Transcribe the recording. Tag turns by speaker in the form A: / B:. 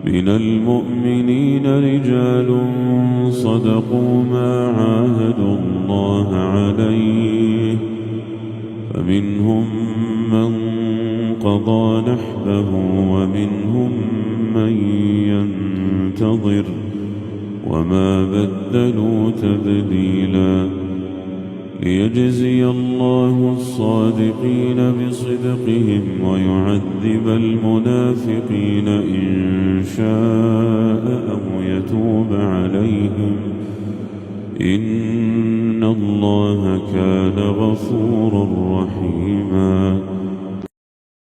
A: من المؤمنين رجال صدقوا ما عاهدوا الله عليه فمنهم من قضى نحبه ومنهم من ينتظر وما بدلوا تبديلا ليجزي الله الصادقين بصدقهم ويعذب المنافقين إن شاء أو يتوب عليهم